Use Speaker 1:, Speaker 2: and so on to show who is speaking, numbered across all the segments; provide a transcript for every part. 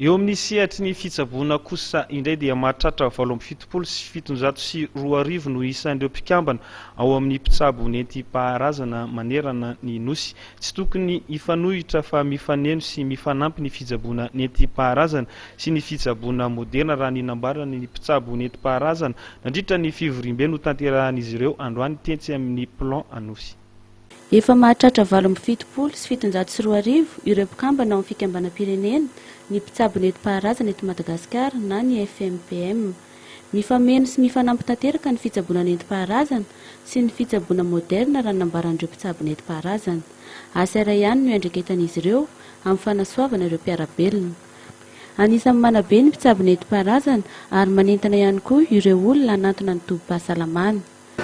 Speaker 1: eo amin'ny sehatry ny fitsaboana kosa indray dia mahatratra 7 sy 710 no isan'ireo mpikambana ao amin'ny mpitsabo nentim-paharazana manerana ny nosy. Tsy tokony ifanohitra fa mifaneno sy mifanampy ny fijaboana nentim-paharazana sy ny fijaboana moderna raha ninambarana ny mpitsabo nentim-paharazana nandritra ny fivoriam-be no tanterahan'izy ireo androany tetsy amin'ny plan anosy.
Speaker 2: Efa mahatratra 7 sy 720 ireo mpikambana ao amin'ny fikambanam-pirenena ny mpitsabo nentim-paharazana eto Madagasikara na ny FMPM. Mifameno sy mifanampy tanteraka ny fitsaboana nentim-paharazana sy ny fitsaboana moderna raha nambaran'ireo mpitsabo nentim-paharazana. Asa iray ihany no iandreketan'izy ireo amin'ny fanasoavana ireo mpiarabelona. Anisan'ny manabe ny mpitsabo nentim-paharazana ary manentana ihany koa ireo olona hanantona ny tobim-pahasalamana.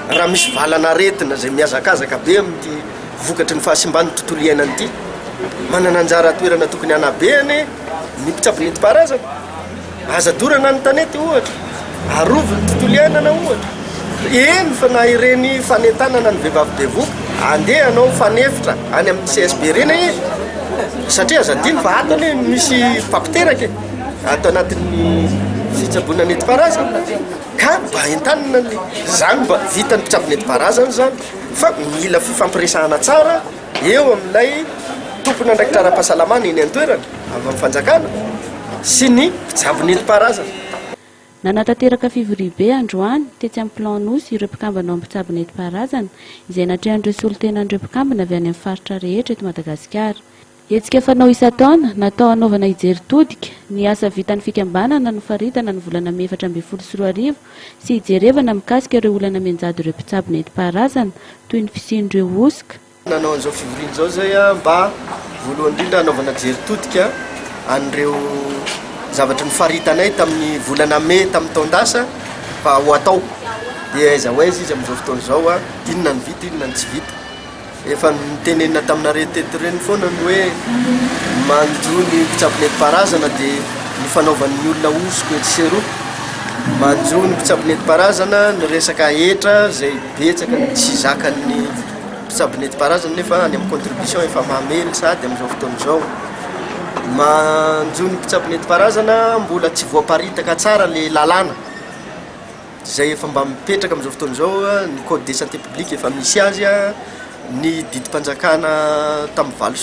Speaker 3: Raha misy valana aretina izay miazakazaka be amin'ity vokatry ny fahasimban'ny tontolo iainana ity, manana anjara toerana tokony hanabehany ny mpitsabo nentim-paharazana. Azadorana ny tanety ohatra, arovo ny tontolo iainana ohatra. Eny fa na ireny fanentanana ny vehivavy bevoka, andeha anao fanefitra any amin'ny CSB reny izy. Satria azadiny fa atony misy papiteraka ato anatin'ny fitsaboana nentim-paharazana. Ka mba entanana zany mba vitan'ny mpitsabo nentim-paharazana zany fa mila fifampiresahana tsara eo amin'ilay tompony andraikitra ara-pahasalamana eny an-toerana avy amin'ny fanjakana sy ny mpitsabo nentim-paharazana.
Speaker 2: Nanatanteraka fivoriam-be androany tetsy amin'ny plan anosy ireo mpikambana ao amin'ny mpitsabo nentim-paharazana izay natrehan'ireo solontenan'ireo mpikambana avy any amin'ny faritra rehetra eto Madagasikara. Hetsika fanao isa-taona natao hanaovana ijery-todika ny asa vitan'ny fikambanana no faritana ny volana May 2024 sy ijerevana mikasika ireo olana menjado ireo mpitsabo nentim-paharazana toy ny fisian'ireo osika.
Speaker 3: Nanao an'izao fivoriana izao zay mba voalohany indrindra hanaovana jery-todika an'ireo zavatra ny faritanay tamin'ny volana May tamin'ny taondasa mba ho atao. Dia aiza ho aiza izy amin'izao fotoana izao inona ny vita inona ny tsy vita. Efa nitenenina tamina reteto reny foana ny hoe manjo ny mpitsabo nentim-paharazana dia ny fanaovan'ny olona osika etsy sy eroa. Manjo ny mpitsabo nentim-paharazana ny resaka hetra izay betsaka ny tsy zakan'ny mpitsabo nentim-paharazana nefa any amin'ny contribution efa mamely sady amin'izao fotoana izao. Manjo ny mpitsabo nentim-paharazana mbola tsy voaparitaka tsara le lalàna izay efa mba mipetraka amin'izao fotoana izao. Ny code de santé publique efa misy azy, ny didim-panjakana tamin'ny 7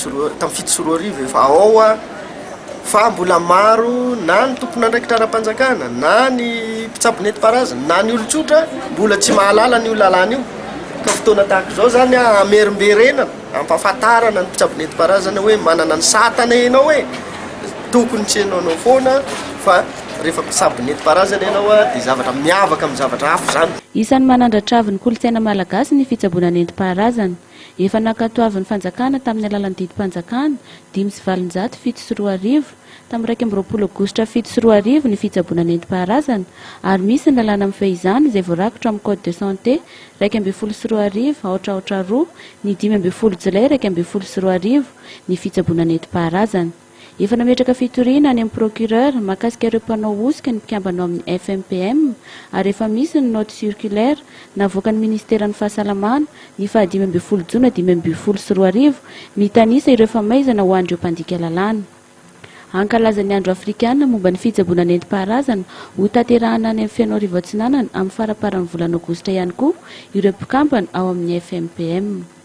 Speaker 3: sy 10 efa ao fa mbola maro na ny tompony andraikitra ara-panjakana na ny mpitsabo nentim-paharazana na ny olon-tsotra mbola tsy mahalala ny lalàna io. Ka fotoana tahaka izao zany amerimberenana ampahafantarana ny mpitsabo nentim-paharazana hoe manana ny satana ianao hoe tokony tsy hainao foana fa rehefa mpitsabo nentim-paharazana ianao dia zavatra miavaka amin'ny zavatra hafa zany.
Speaker 2: Isan'ny manandratravy ny kolotsaina malagasy ny fitsaboana nentim-paharazana. Efa nankatoavy ny fanjakana tamin'ny alalan'ny didim-panjakana 5,720 tamin'ny 20 Aogositra 720 ny fitsaboana nentim-paharazana ary misy ny lalàna amin'ny fehizana izay voarakitra amin'ny code de santé 2020 2 ny 15 Jolay 2020 ny fitsaboana nentim-paharazana. Efa nametraka fitoriana any amin'ny procureur makasika ireo mpanao osika ny mpikambana ao amin'ny FMPM ary efa misy ny note circulaire navoakan'ny ministeran'ny fahasalamana ny 15 Jona 2020 mitanisa ireo famaizana ho an'ireo mpandika lalàna. Ankalaza ny andro afrikana momba ny fitsaboana nentim-paharazana ho tanterahana any amin'ny Fianao Rivo Atsinanana amin'ny faraparan'ny volana Aogositra ihany koa ireo mpikambana ao amin'ny FMPM.